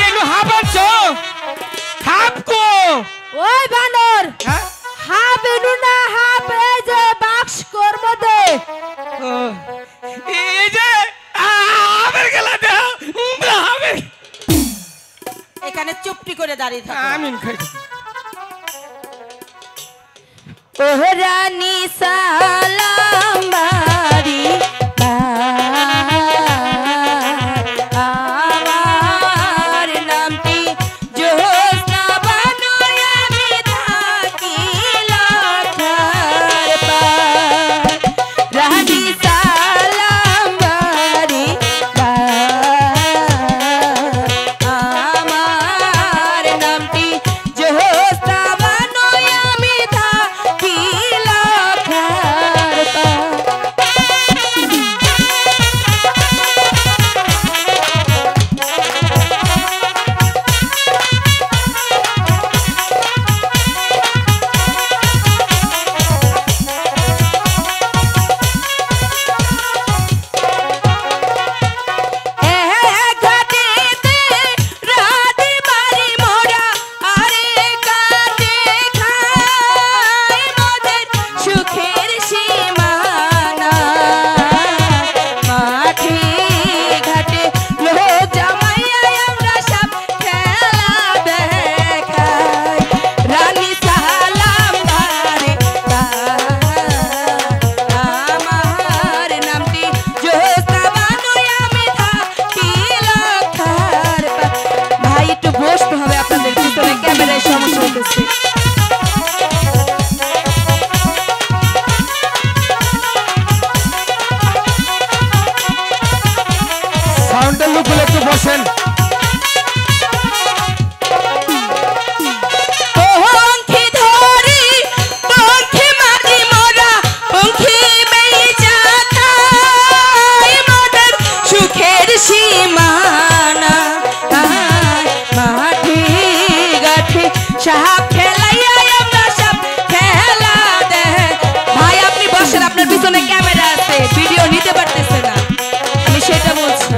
ইনো হাবারছো হাবকো ওই বানর হাব এনু না হাব এই যে বাক্স কর মধ্যে এই যে আবার গেলা দাও আবার এখানে চুপটি করে দাঁড়িয়ে থাকো আমিন খাই ও রানী সালাম বাড়ি আমার নামটি জোসনা বানো আমি থাকি লাঠার পার রানী সালাম বাড়ি আমার নামটি জোসনা বানো আমি থাকি লাঠার পার সাউন্ডের লোক বলে একটু বসেন সীমানা মাঠে গাঠে সাপ খেলাইয়া আমরা সব খেলা দে ভাই আপনি বসেন আপনার পিছনে ক্যামেরা আছে ভিডিও নিতে পারতেছে না আমি সেটা বলছি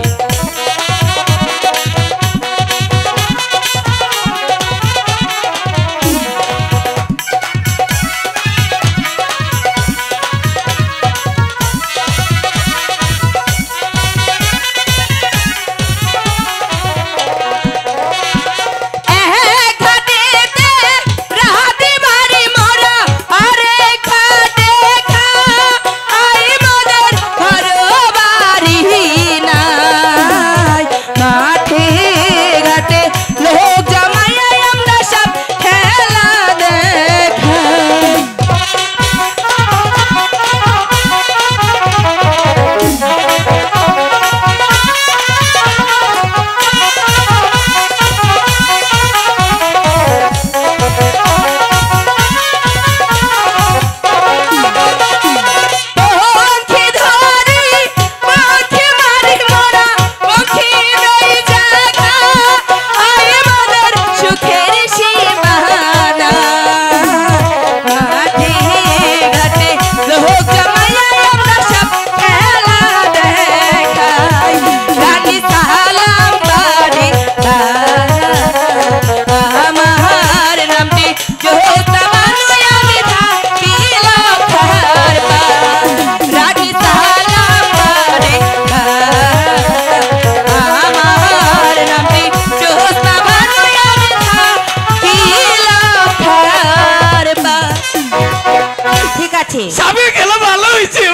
সাবে গেলে ভালো হয়েছে